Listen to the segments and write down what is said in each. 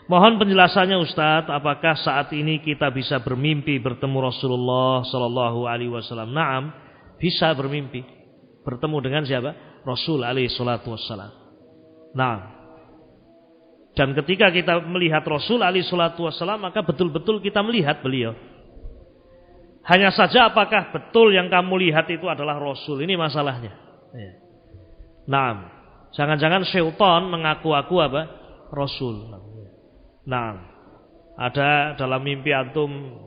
Mohon penjelasannya Ustadz, apakah saat ini kita bisa bermimpi bertemu Rasulullah Sallallahu Alaihi Wasallam? Naam, bisa bermimpi bertemu dengan siapa? Rasul Alaihi Salatu Wasallam. Nah, dan ketika kita melihat Rasul Alaihi Salatu Wasallam, maka betul-betul kita melihat beliau. Hanya saja apakah betul yang kamu lihat itu adalah Rasul? Ini masalahnya. Nah, jangan-jangan syaitan mengaku-aku apa? Rasul. Nah, ada dalam mimpi antum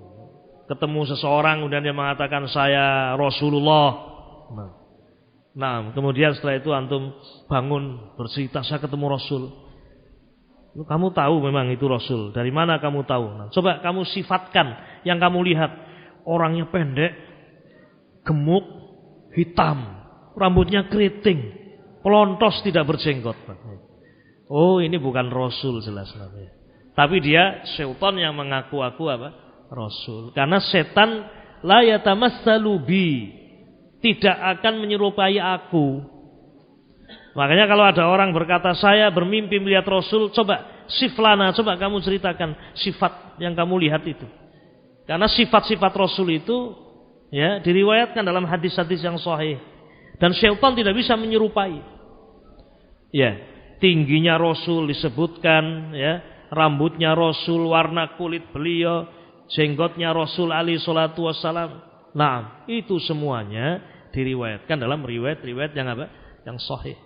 ketemu seseorang kemudian dia mengatakan saya Rasulullah. Nah, kemudian setelah itu antum bangun bercerita saya ketemu Rasul. Kamu tahu memang itu Rasul. Dari mana kamu tahu? Nah, coba kamu sifatkan yang kamu lihat. Orangnya pendek, gemuk, hitam, rambutnya keriting, pelontos tidak berjenggot. Oh, ini bukan Rasul jelas namanya. Tapi dia syaitan yang mengaku-aku apa? Rasul. Karena setan la yatamassalu bi, tidak akan menyerupai aku. Makanya kalau ada orang berkata saya bermimpi melihat Rasul, coba siflana, coba kamu ceritakan sifat yang kamu lihat itu. Karena sifat-sifat Rasul itu ya diriwayatkan dalam hadis-hadis yang sahih. Dan syaitan tidak bisa menyerupai. Ya, tingginya Rasul disebutkan ya. Rambutnya Rasul, warna kulit beliau, jenggotnya Rasul alaihi salatu wassalam. Nah, itu semuanya diriwayatkan dalam riwayat-riwayat yang apa? Yang sahih.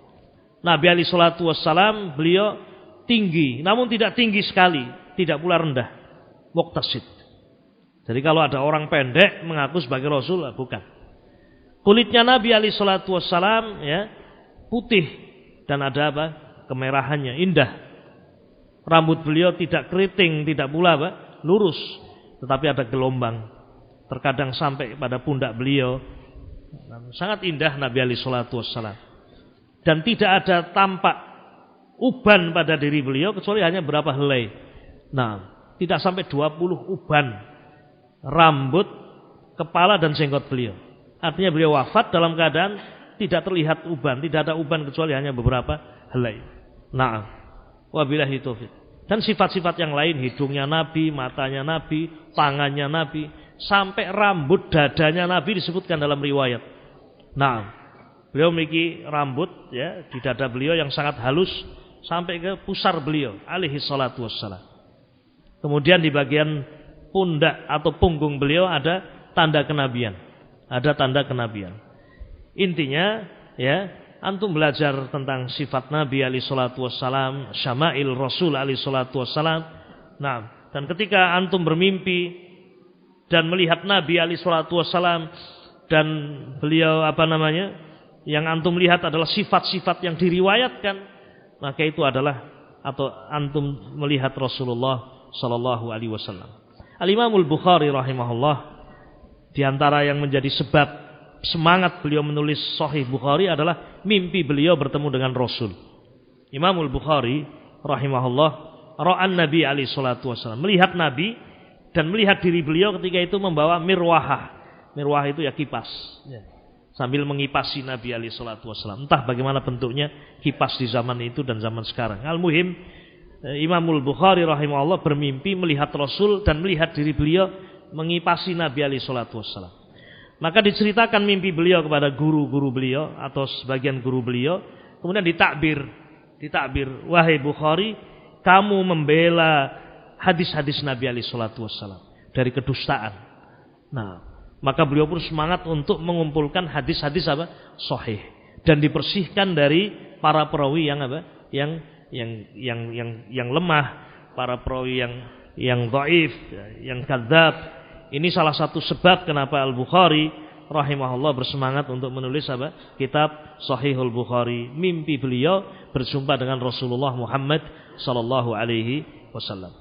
Nabi alaihi salatu wassalam beliau tinggi, namun tidak tinggi sekali, tidak pula rendah. Muqtasid. Jadi kalau ada orang pendek mengaku sebagai Rasul, bukan. Kulitnya Nabi alaihi salatu wassalam ya, putih dan ada apa? Kemerahannya, indah. Rambut beliau tidak keriting, tidak pula apa? Lurus, tetapi ada gelombang. Terkadang sampai pada pundak beliau. Sangat indah Nabi alaihi salatu wassalam. Dan tidak ada tampak uban pada diri beliau kecuali hanya berapa helai. Nah, tidak sampai 20 uban rambut, kepala dan jenggot beliau. Artinya beliau wafat dalam keadaan tidak terlihat uban, tidak ada uban kecuali hanya beberapa helai. Nah, wabillahi taufik. Dan sifat-sifat yang lain, hidungnya Nabi, matanya Nabi, tangannya Nabi, sampai rambut dadanya Nabi disebutkan dalam riwayat. Nah, beliau memiliki rambut ya di dada beliau yang sangat halus sampai ke pusar beliau alaihi salatu wassalam. Kemudian di bagian pundak atau punggung beliau ada tanda kenabian. Ada tanda kenabian. Intinya ya, antum belajar tentang sifat Nabi alaihi salatu wassalam, syama'il Rasul alaihi salatu wassalam. Nah, dan ketika antum bermimpi dan melihat Nabi alaihi salatu wassalam dan beliau yang antum lihat adalah sifat-sifat yang diriwayatkan, maka itu adalah atau antum melihat Rasulullah sallallahu alaihi wasallam. Al-Imamul Bukhari rahimahullah, di antara yang menjadi sebab semangat beliau menulis Sahih Bukhari adalah mimpi beliau bertemu dengan Rasul. Imamul Bukhari rahimahullah ra'an Nabi alaihi salatu wasallam, melihat Nabi dan melihat diri beliau ketika itu membawa mirwahah. Mirwahah itu ya kipas. Sambil mengipasi Nabi alaihi salatu wasallam. Entah bagaimana bentuknya kipas di zaman itu dan zaman sekarang. Al-muhim Imamul Bukhari rahimahullah bermimpi melihat Rasul dan melihat diri beliau mengipasi Nabi alaihi salatu wasallam. Maka diceritakan mimpi beliau kepada guru-guru beliau atau sebagian guru beliau, kemudian ditakbir, wahai Bukhari, kamu membela hadis-hadis Nabi alaihi salatu wasallam dari kedustaan. Nah, maka beliau pun semangat untuk mengumpulkan hadis-hadis apa? Sahih dan dibersihkan dari para perawi yang apa? Yang lemah, para perawi yang dhaif, yang kadzab. Ini salah satu sebab kenapa Al-Bukhari rahimahullah bersemangat untuk menulis apa? Kitab Sahihul Bukhari. Mimpi beliau berjumpa dengan Rasulullah Muhammad sallallahu alaihi wasallam.